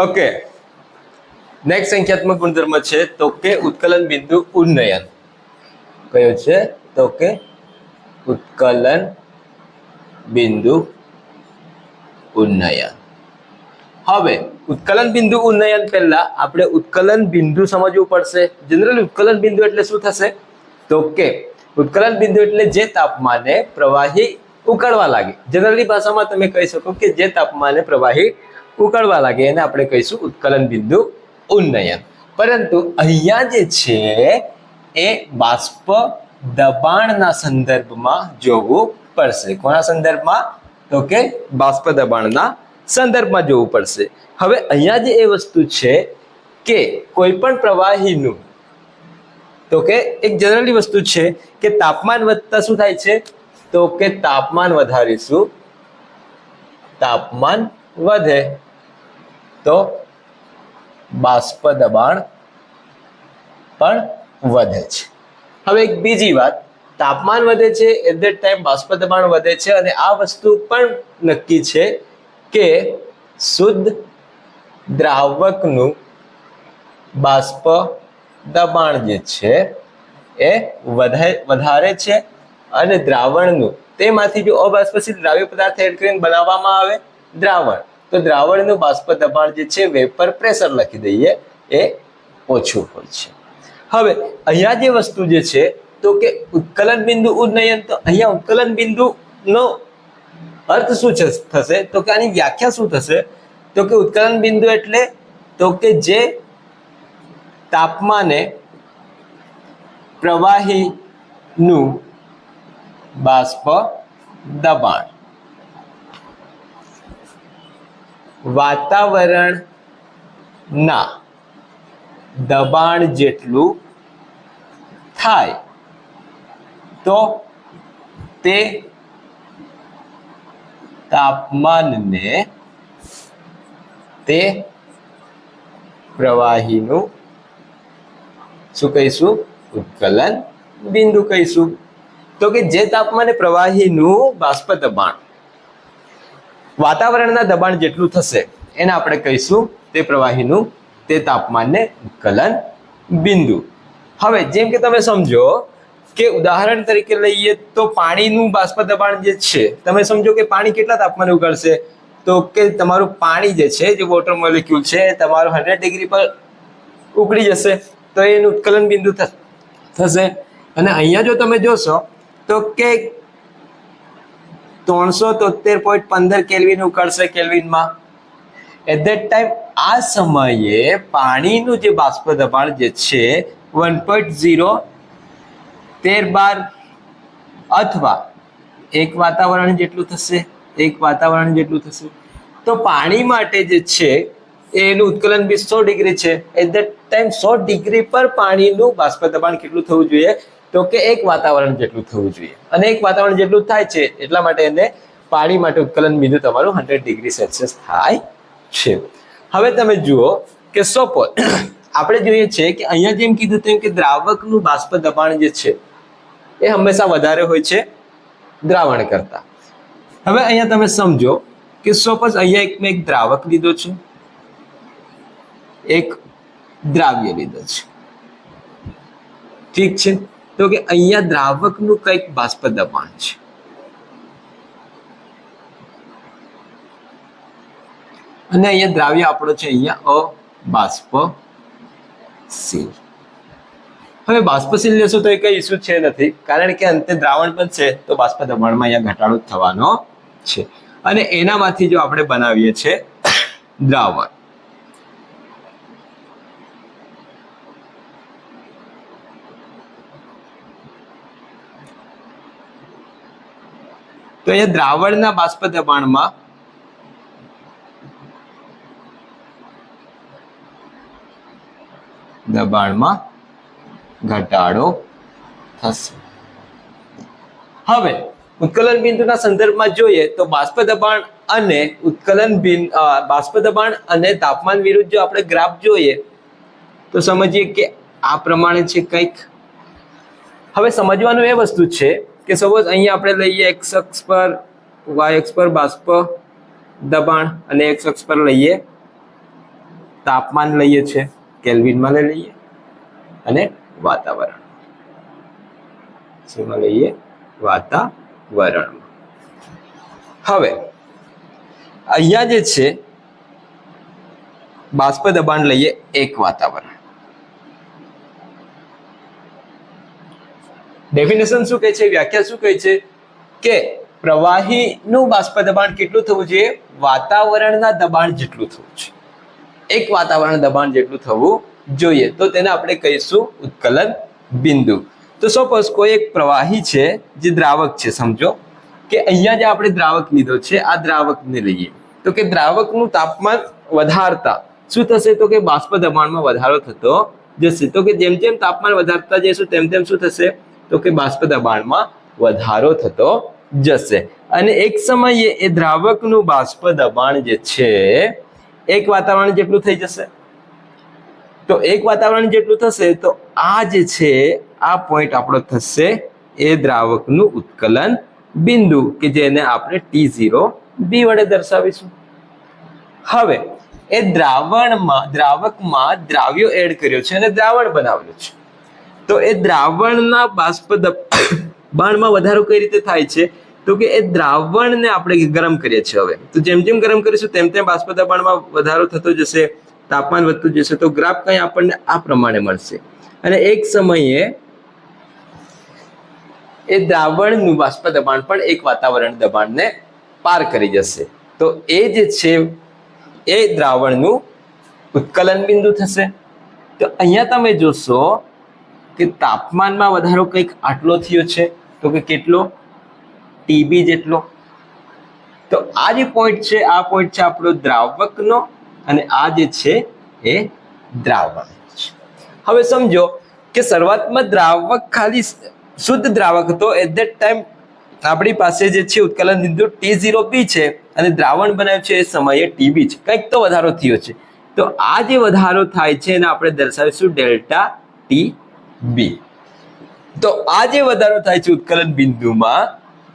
Okay, next સંખ્યાત્મક ગુણધર્મ છે તો કે ઉત્કલન બિંદુ ઉન્નયન. કયો છે? તો કે ઉત્કલન બિંદુ ઉન્નયન. હવે ઉત્કલન બિંદુ ઉન્નયન પહેલા આપણે ઉત્કલન બિંદુ સમજવું પડશે. જનરલી ઉત્કલન બિંદુ એટલે શું થશે? તો કે ઉત્કલન બિંદુ એટલે જે તાપમાને પ્રવાહી ઉકળવા લાગે. જનરલી ભાષામાં તમે કહી શકો કે જે તાપમાને પ્રવાહી ઉકળવા લાગે એને આપણે કહીશું ઉત્કલન બિંદુ ઉન્નયન. પરંતુ અહીંયા જે છે એ બાષ્પ દબાણના સંદર્ભમાં જોવું પડશે. કોના સંદર્ભમાં? તો કે બાષ્પ દબાણના સંદર્ભમાં જોવું પડશે. હવે અહીંયા જે એ વસ્તુ છે કે કોઈ પણ પ્રવાહીનું તો કે એક જનરલી વસ્તુ છે કે તાપમાન વધતા શું થાય છે? તો કે તાપમાન વધારીશું, તાપમાન વધે તો બાષ્પ દબાણ પણ વધે છે. હવે એક બીજી વાત, તાપમાન વધે છે એટ ધેટ ટાઈમ બાષ્પ દબાણ વધે છે અને આ વસ્તુ પણ નક્કી છે કે શુદ્ધ દ્રાવકનું બાષ્પ દબાણ જે છે એ વધારે છે અને દ્રાવણનું તેમાંથી જો અબાષ્પશીલ દ્રાવ્ય પદાર્થ એડ કરીને બનાવવામાં આવે દ્રાવણ, તો દ્રાવણનું બાષ્પ દબાણ જે છે વેપર પ્રેશર લખી દઈએ એ ઓછું હોય છે. હવે અહીંયા જે વસ્તુ જે છે તો કે ઉત્કલન બિંદુ ઉન્નયન, તો અહીંયા ઉત્કલન બિંદુનો અર્થ શું થશે? તો કે આની વ્યાખ્યા શું થશે? તો કે ઉત્કલન બિંદુ એટલે તો કે જે તાપમાને પ્રવાહીનું બાષ્પ દબાણ વાતાવરણના દબાણ જેટલું થાય તો તે તાપમાનને તે પ્રવાહીનું શું કહીશું? ઉત્કલન બિંદુ કહીશું. તો કે જે તાપમાને પ્રવાહીનું બાષ્પ દબાણ વાતાવરણના દબાણ જેટલું થશે એને આપણે કહીશું તે પ્રવાહીનું તે તાપમાનને ઉત્કલન બિંદુ. હવે જેમ કે તમે સમજો કે ઉદાહરણ તરીકે લઈએ તો પાણીનું બાષ્પ દબાણ જે છે, તમે સમજો કે પાણી કેટલા તાપમાને ઉકળશે? તો કે તમારું પાણી જે છે, જે વોટર મોલેક્યુલ છે, તમારું 100 ડિગ્રી પર ઉકળી જશે તો એનું ઉત્કલન બિંદુ થશે. અને અહીંયા જો તમે જોશો તો કે 373.15 કેલ્વિન ઉકળશે કેલ્વિનમાં. એટ ધેટ ટાઈમ આ સમયે પાણીનું જે બાષ્પ દબાણ જે છે 1.01312 અથવા એક વાતાવરણ જેટલું થશે, એક વાતાવરણ જેટલું થશે. તો પાણી માટે જે છે એનું ઉત્કલન બિંદુ 100 ડિગ્રી છે. એટ ધેટ ટાઈમ 100 ડિગ્રી પર પાણીનું બાષ્પ દબાણ કેટલું થવું જોઈએ? તો કે એક વાતાવરણ જેટલું થવું જોઈએ. અને એક વાતાવરણ જેટલું થાય છે એટલા માટે એને પાણી માટે ઉત્કલન બિંદુ તમારું 100 ડિગ્રી સેલ્સિયસ થાય છે. હવે તમે જુઓ કે સપોઝ આપણે જોઈએ છે કે અહીંયા જેમ કીધું તેમ કે દ્રાવકનું બાષ્પ દબાણ જે છે એ હંમેશા વધારે હોય છે દ્રાવણ કરતા. હવે અહીંયા તમે સમજો કે સપોઝ અહીંયા એક દ્રાવક લીધો છે, એક દ્રાવ્ય લીધો છે, ઠીક છે? તો કે અહીંયા દ્રાવકનું કંઈક બાષ્પ દબાણ છે અને અહીંયા દ્રાવ્ય આપણો છે અહીંયા અબાષ્પશીલ. હવે બાષ્પશીલ લેશો તો એ કઈ ઇસ્યુ છે નથી, કારણ કે અંતે દ્રાવણ બનશે તો બાષ્પ દબાણમાં અહીંયા ઘટાડો થવાનો છે. અને એનામાંથી જો આપણે બનાવીએ છીએ દ્રાવણ, તો અહીંયા દ્રાવણના બાષ્પ દબાણમાં ઘટાડો થશે. હવે ઉત્કલન બિંદુના સંદર્ભમાં જોઈએ તો બાષ્પ દબાણ અને બાષ્પ દબાણ અને તાપમાન વિરુદ્ધ જો આપણે ગ્રાફ જોઈએ તો સમજીએ કે આ પ્રમાણે છે કંઈક. હવે સમજવાનું એ વસ્તુ છે કે સપોઝ અહીંયા આપણે લઈએ x અક્ષ પર y અક્ષ પર બાષ્પ દબાણ અને x અક્ષ પર લઈએ તાપમાન લઈએ છે, કેલ્વિનમાં લઈ લઈએ, અને વાતાવરણ શેમાં લઈએ? વાતાવરણમાં. હવે અહીંયા જે છે બાષ્પ દબાણ લઈએ 1 વાતાવરણ. ડેફિનેશન શું કહે છે, વ્યાખ્યા શું કહે છે કે પ્રવાહીનું બાષ્પ દબાણ કેટલું થવું જોઈએ? વાતાવરણના દબાણ જેટલું થવું છે. 1 વાતાવરણ દબાણ જેટલું થવું જોઈએ, તો તેને આપણે કહીશું ઉત્કલન બિંદુ. તો સપોઝ કોઈ એક પ્રવાહી છે જે દ્રાવક છે, સમજો કે અહીંયા જે આપણે દ્રાવક લીધો છે, આ દ્રાવકને લઈએ તો કે દ્રાવકનું તાપમાન વધારતા શું થશે? તો કે બાષ્પ દબાણમાં વધારો થતો જશે. તો કે જેમ જેમ તાપમાન વધારતા જઈશું તેમ તેમ શું થશે? તો કે બાષ્પ દબાણમાં વધારો થતો જશે, અને એક સમયે એ દ્રાવકનું બાષ્પ દબાણ જે છે 1 વાતાવરણ જેટલું થઈ જશે. તો 1 વાતાવરણ જેટલું થશે તો આ જે છે આ પોઈન્ટ આપણો થશે એ દ્રાવકનું ઉત્કલન બિંદુ, કે જેને આપણે T0B વડે દર્શાવીશું. હવે એ દ્રાવકમાં દ્રાવ્યો એડ કર્યો છે અને દ્રાવણ બનાવ્યું છે. તો એ દ્રાવણના બાષ્પ દબાણમાં વધારો કઈ રીતે થાય છે? તો કે એ દ્રાવણને આપણે ગરમ કરીએ છીએ. હવે તો જેમ જેમ ગરમ કરીશું તેમ તેમ બાષ્પ દબાણમાં વધારો થતો જશે, તાપમાન વધતું જશે. તો ગ્રાફ કઈ આપણને આ પ્રમાણે મળશે, અને એક સમયે એ દ્રાવણનું બાષ્પ દબાણ પણ 1 વાતાવરણ દબાણને પાર કરી જશે. તો એ જે છે એ દ્રાવણનું ઉત્કલન બિંદુ થશે. તો અહીંયા તમે જોશો કે તાપમાનમાં વધારો કંઈક આટલો થયો છે, તો કે કેટલો? TB જેટલો. તો આ જે પોઈન્ટ છે આ પોઈન્ટ છે આપણો દ્રાવકનો, અને આ જે છે એ દ્રાવણ છે. હવે સમજો કે શરૂઆતમાં દ્રાવક ખાલી શુદ્ધ દ્રાવક હતો. એટ ધેટ ટાઈમ આપણી પાસે જે છે ઉત્કલન બિંદુ T0B છે, અને દ્રાવણ બનાવ્યું છે એ સમયે TB છે. કંઈક તો વધારો થયો છે. તો આ જે વધારો થાય છે એને આપણે દર્શાવીશું ડેલ્ટા TB. તો આ જે વધારો થાય છે ઉત્કલન બિંદુમાં,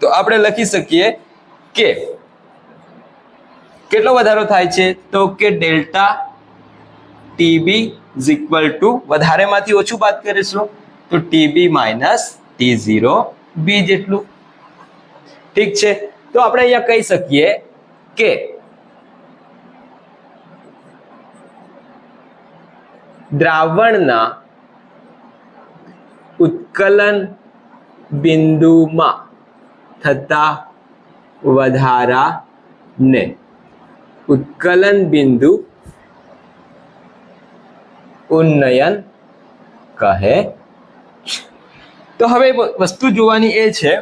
તો આપણે લખી શકીએ કે કેટલો વધારો થાય છે? તો કે delta TB is equal to, વધારેમાંથી ઓછું બાદ કરીશું તો TB માઇનસ T0B જેટલું. ઠીક છે. તો આપણે અહીંયા કહી શકીએ કે દ્રાવણના ઉત્કલન બિંદુમાં થતા વધારાને ઉત્કલન બિંદુ ઉન્નયન કહે છે. તો હવે વસ્તુ જોવાની એ છે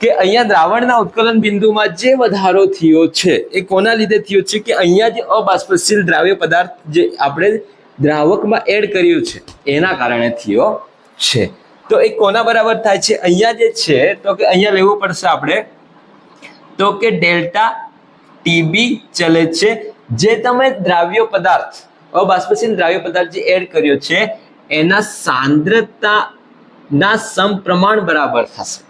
કે અહીંયા દ્રાવણના ઉત્કલન બિંદુમાં જે વધારો થયો છે એ કોના લીધે થયો છે? કે અહીંયા જે અબાષ્પશીલ દ્રાવ્ય પદાર્થ જે આપણે દ્રાવકમાં એડ કર્યું છે એના કારણે થયો છે. તો એ કોના બરાબર થાય છે? અહીંયા જે છે તો કે અહીંયા લેવું પડશે આપણે, તો કે ડેલ્ટા TB ચલે છે જે તમે દ્રાવ્ય પદાર્થ અબાષ્પશીલ દ્રાવ્ય પદાર્થ જે એડ કર્યો છે એના સાંદ્રતાના સમપ્રમાણ બરાબર થશે.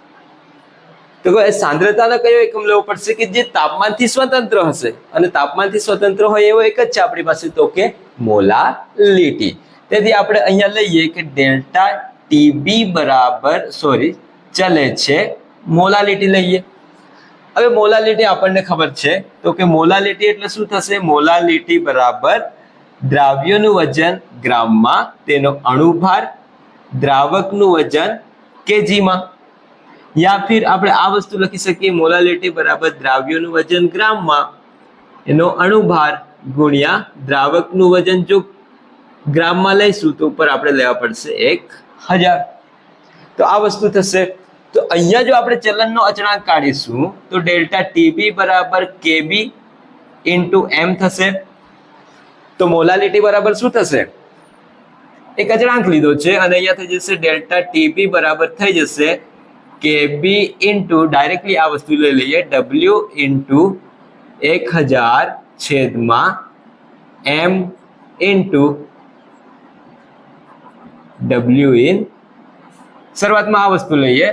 તો સાંદ્રતાનો કયો એકમ લેવો પડશે? કે જે તાપમાનથી સ્વતંત્ર હશે, અને તાપમાનથી સ્વતંત્ર હોય એવો એક જ છે આપણી પાસે, તો કે મોલાલિટી. તેથી આપણે અહીંયા લઈએ કે ડેલ્ટા TB બરાબર ચલે છે મોલાલિટી લઈએ. હવે મોલાલિટી આપણને ખબર છે, તો કે મોલાલિટી એટલે શું થશે? મોલાલિટી બરાબર દ્રાવ્યનું વજન ગ્રામમાં, તેનો અણુભાર, દ્રાવકનું વજન કેજીમાં. યા ફિર આપણે આ વસ્તુ લખી શકીએ, મોલાલિટી બરાબર દ્રાવ્યનું વજન ગ્રામમાં, એનો અણુભાર ગુણ્યા દ્રાવકનું વજન. જો ગ્રામમાં લઈશું તો ઉપર આપણે લેવા પડશે 1000. તો આ વસ્તુ થશે. તો અહીંયા જો આપણે ચલનનો અચળાંક કાઢીશું તો ડેલ્ટા TB બરાબર KB ઇન્ટુ M થશે. તો મોલાલિટી બરાબર શું થશે? એક અચળાંક લીધો છે અને અહીંયા થઈ જશે ડેલ્ટા TB બરાબર થઈ જશે KB ઇન્ટુ, ડાયરેક્ટલી આ વસ્તુ લઈ લઈએ, W ઇન્ટુ 1000 છેદમાં M ઇન્ટુ W ઇન. શરૂઆતમાં આ વસ્તુ લઈએ,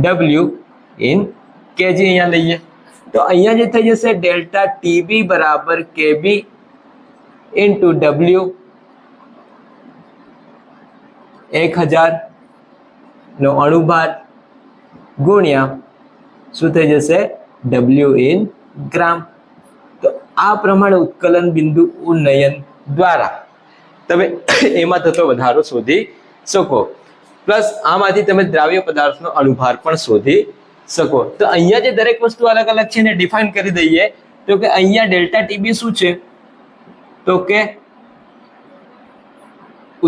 W ઇન kg અહીંયા લઈએ. તો અહીંયા જે થઈ જશે ડેલ્ટા TB બરાબર KB ઇન્ટુ ડબલ્યુ 1000 નો અણુભાર ગુણ્યા શું થઈ જશે ડબલ્યુ ઇન ગ્રામ. તો આ પ્રમાણે ઉત્કલન બિંદુ ઉન્નયન દ્વારા તમે એમાં થતો વધારો શોધી શકો. પ્લસ આમાંથી તમે દ્રાવ્ય પદાર્થનો અણુભાર પણ શોધી શકો. તો અહીંયા જે દરેક વસ્તુ અલગ અલગ છે એને ડિફાઇન કરી દઈએ. તો કે અહીંયા ડેલ્ટા ટીબી શું છે તો કે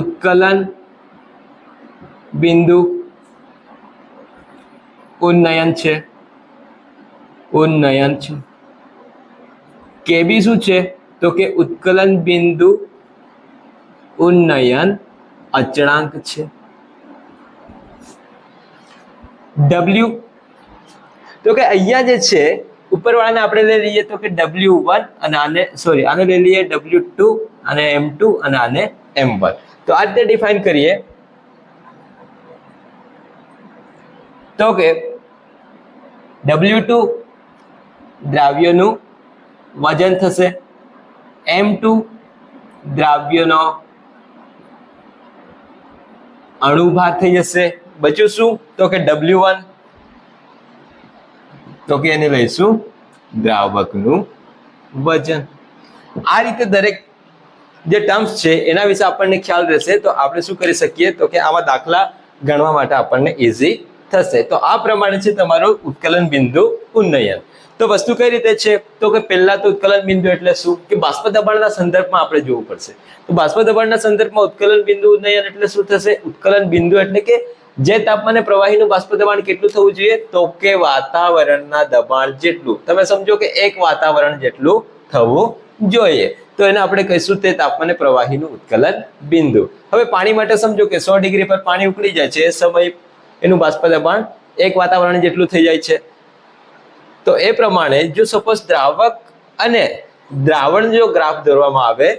ઉત્કલન બિંદુ ઉન્નયન છે. કેબી શું છે તો કે ઉત્કલન બિંદુ ઉન્નયન અચળાંક છે. ડબલ્યુ તો કે અહીંયા જે છે ઉપરવાળાને આપણે લઈ લઈએ તો કે W1 અને આને લઈ લઈએ W2 અને M2 અને આને M1. તો આ રીતે ડિફાઇન કરીએ તો કે W2 દ્રાવ્યનું વજન થશે, M2 દ્રાવ્યનો અણુભાર થઈ જશે. બચ્યું શું તો કે W1 તો કે એને લઈશું દ્રાવકનું વજન. આ રીતે દરેક જે ટર્મ્સ છે એના વિશે આપણને ખ્યાલ રહેશે તો આપણે શું કરી શકીએ તો કે આવા દાખલા ગણવા માટે આપણને ઈઝી થશે. તો આ પ્રમાણે છે તમારું ઉત્કલન બિંદુ ઉન્નયન. તો વસ્તુ કઈ રીતે છે તો કે પહેલા તો ઉત્કલન બિંદુ એટલે શું કે બાષ્પ દબાણના સંદર્ભમાં આપણે જોવું પડશે. તો બાષ્પ દબાણના સંદર્ભમાં ઉત્કલન બિંદુ ઉન્નયન એટલે શું થશે? ઉત્કલન બિંદુ એટલે કે જે તાપમાને પ્રવાહીનું બાષ્પ દબાણ કેટલું થવું જોઈએ તો કે વાતાવરણના દબાણ જેટલું. તમે સમજો કે એક વાતાવરણ જેટલું થવું જોઈએ. તો એને આપણે કહીશું તે તાપમાને પ્રવાહીનું ઉત્કલન બિંદુ. હવે પાણી માટે સમજો કે 100 ડિગ્રી પર પાણી ઉકળી જાય છે એ સમય એનું બાષ્પ દબાણ એક વાતાવરણ જેટલું થઈ જાય છે. તો એ પ્રમાણે જો સપોઝ દ્રાવક અને દ્રાવણ જો ગ્રાફ દોરવામાં આવે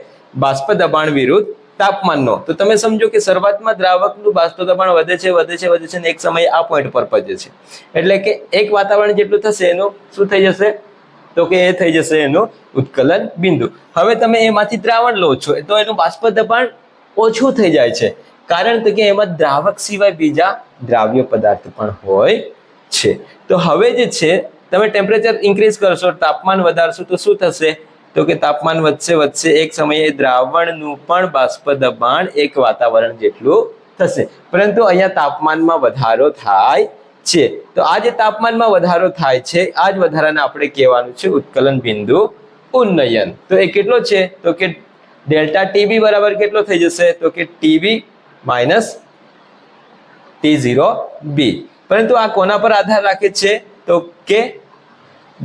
બાષ્પ દબાણ વિરુદ્ધ તાપમાનનો તો તમે સમજો કે શરૂઆતમાં દ્રાવકનું બાષ્પ દબાણ વધે છે અને એક સમયે આ પોઈન્ટ પર પહોંચે છે. એટલે કે એક વાતાવરણ જેટલું થશે એનું શું થઈ જશે તો કે એ થઈ જશે એનું ઉત્કલન બિંદુ. હવે તમે એમાંથી દ્રાવણ લો છો તો એનું બાષ્પ દબાણ ઓછું થઈ જાય છે કારણ કે એમાં દ્રાવક સિવાય બીજા દ્રાવ્ય પદાર્થ પણ હોય છે. તો હવે જે છે તમે ટેમ્પરેચર ઇન્ક્રીઝ કરશો તાપમાન વધારશો તો શું થશે તો કે તાપમાન વધશે એક સમયે દ્રાવણનું પણ બાષ્પ દબાણ એક વાતાવરણ જેટલું થશે. પરંતુ અહીંયા તાપમાનમાં વધારો થાય છે. તો આ જે તાપમાનમાં વધારો થાય છે આ જ વધારાને આપણે કહેવાનું છે ઉત્કલન બિંદુ ઉન્નયન. તો એ કેટલો છે તો કે ડેલ્ટા ટીબી બરાબર કેટલો થઈ જશે તો કે ટીબી માઇનસ T0B. પરંતુ આ કોના પર આધાર રાખે છે તો કે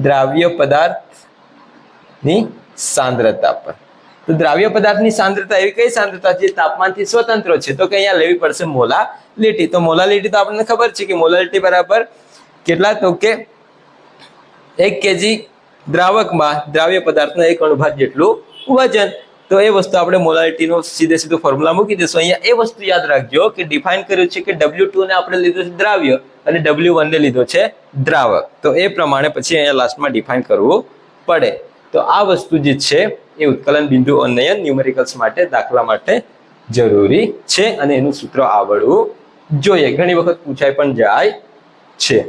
દ્રાવ્ય પદાર્થની સાંદ્રતા પર. તો દ્રાવ્ય પદાર્થની સાંદ્રતા એવી કઈ સાંદ્રતા છે તાપમાનથી સ્વતંત્ર છે તો કે અહીંયા લેવી પડશે મોલાલિટી. તો મોલાલિટી તો આપણને ખબર છે કે મોલાલિટી બરાબર કેટલા તો કે 1 કેજી દ્રાવકમાં દ્રાવ્ય પદાર્થનો એક અણુભાર જેટલું વજન. તો એ વસ્તુ આપણે મોલાલિટીનો સીધું ફોર્મ્યુલા મૂકી દઈશું. અહીંયા એ વસ્તુ યાદ રાખજો કે ડિફાઇન કર્યું છે કે W2 ને આપણે લીધો છે દ્રાવ્ય અને W1 ને લીધો છે દ્રાવક. તો એ પ્રમાણે પછી અહીંયા લાસ્ટમાં ડિફાઇન કરવું પડે. તો આ વસ્તુ જે છે એ ઉત્કલન બિંદુ ઉન્નયન ન્યુમેરિકલ્સ માટે દાખલા માટે જરૂરી છે અને એનું સૂત્ર આવડવું જોઈએ. ઘણી વખત પૂછાય પણ જાય છે.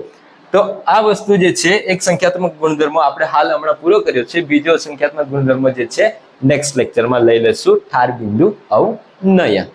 તો આ વસ્તુ જે છે એક સંખ્યાત્મક ગુણધર્મો આપણે હાલ હમણાં પૂરો કર્યો છે. બીજો સંખ્યાત્મક ગુણધર્મ જે છે નેક્સ્ટ લેક્ચરમાં લઈ લેશું ઠાર બિંદુ અવનયન.